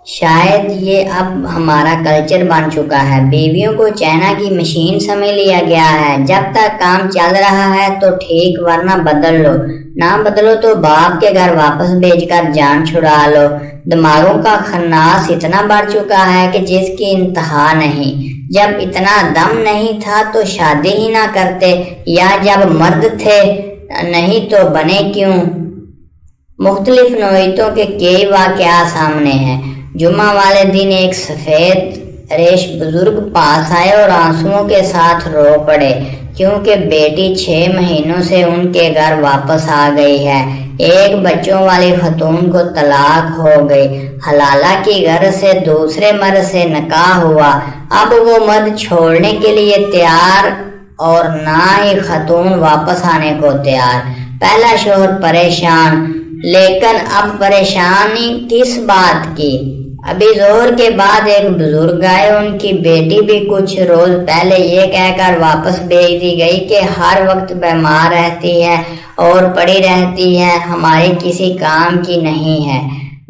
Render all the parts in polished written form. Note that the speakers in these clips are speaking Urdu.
شاید یہ اب ہمارا کلچر بن چکا ہے۔ بیویوں کو چائنا کی مشین سمجھ لیا گیا ہے۔ جب تک کام چل رہا ہے تو ٹھیک، ورنہ بدل لو، نہ بدلو تو باپ کے گھر واپس بھیج کر جان چھڑا لو۔ دماغوں کا خناس اتنا بڑھ چکا ہے کہ جس کی انتہا نہیں۔ جب اتنا دم نہیں تھا تو شادی ہی نہ کرتے، یا جب مرد تھے نہیں تو بنے کیوں؟ مختلف نوعیتوں کے کئی واقعات سامنے ہیں۔ جمعہ والے دن ایک سفید ریش بزرگ پاس آئے اور آنسوؤں کے ساتھ رو پڑے، کیونکہ بیٹی 6 مہینوں سے ان کے گھر واپس آ گئی ہے۔ ایک بچوں والی خاتون کو طلاق ہو گئی، حلالہ کی غرض سے دوسرے مرد سے نکاح ہوا۔ اب وہ مرد چھوڑنے کے لیے تیار اور نہ ہی خاتون واپس آنے کو تیار۔ پہلا شوہر پریشان، لیکن اب پریشانی کس بات کی؟ ابھی ظہر کے بعد ایک بزرگ آئے، ان کی بیٹی بھی کچھ روز پہلے یہ کہہ کر واپس بھیج دی گئی کہ ہر وقت بیمار رہتی ہے اور پڑی رہتی ہے، ہمارے کسی کام کی نہیں ہے۔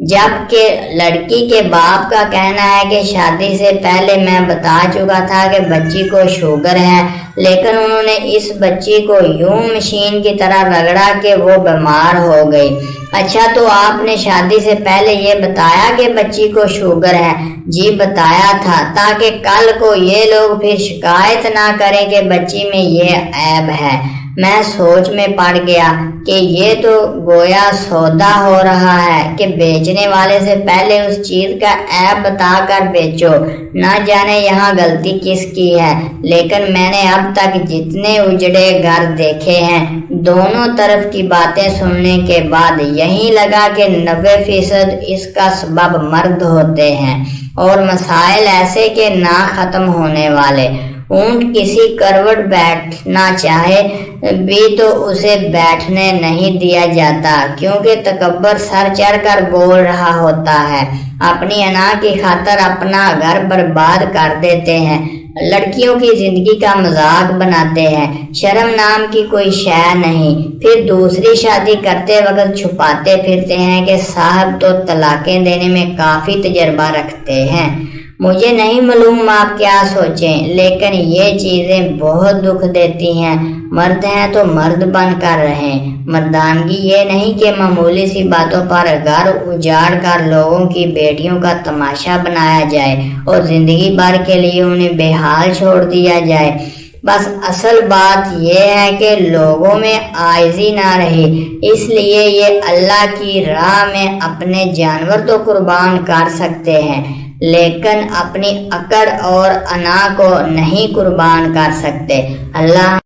جبکہ لڑکی کے باپ کا کہنا ہے کہ شادی سے پہلے میں بتا چکا تھا کہ بچی کو شوگر ہے، لیکن انہوں نے اس بچی کو یوں مشین کی طرح رگڑا کہ وہ بیمار ہو گئی۔ اچھا، تو آپ نے شادی سے پہلے یہ بتایا کہ بچی کو شوگر ہے؟ جی بتایا تھا، تاکہ کل کو یہ لوگ پھر شکایت نہ کریں کہ بچی میں یہ عیب ہے۔ میں سوچ میں پڑ گیا کہ یہ تو گویا سودا ہو رہا ہے کہ بیچنے والے سے پہلے اس چیز کا عیب بتا کر بیچو۔ نہ جانے یہاں غلطی کس کی ہے، لیکن میں نے اب تک جتنے اجڑے گھر دیکھے ہیں، دونوں طرف کی باتیں سننے کے بعد یہی لگا کہ 90% اس کا سبب مرد ہوتے ہیں، اور مسائل ایسے کہ نہ ختم ہونے والے۔ اونٹ کسی کروٹ بیٹھنا چاہے بھی تو اسے بیٹھنے نہیں دیا جاتا، کیونکہ تکبر سر چڑھ کر بول رہا ہوتا ہے۔ اپنی انا کی خاطر اپنا گھر برباد کر دیتے ہیں، لڑکیوں کی زندگی کا مذاق بناتے ہیں، شرم نام کی کوئی شے نہیں، پھر دوسری شادی کرتے وقت چھپاتے پھرتے ہیں کہ صاحب تو طلاقیں دینے میں کافی تجربہ رکھتے ہیں۔ مجھے نہیں معلوم آپ کیا سوچیں، لیکن یہ چیزیں بہت دکھ دیتی ہیں۔ مرد ہیں تو مرد بن کر رہیں۔ مردانگی یہ نہیں کہ معمولی سی باتوں پر گھر اجاڑ کر لوگوں کی بیٹیوں کا تماشا بنایا جائے اور زندگی بھر کے لیے انہیں بے حال چھوڑ دیا جائے۔ بس اصل بات یہ ہے کہ لوگوں میں عاجزی نہ رہی، اس لیے یہ اللہ کی راہ میں اپنے جانور تو قربان کر سکتے ہیں، لیکن اپنی اکڑ اور انا کو نہیں قربان کر سکتے۔ اللہ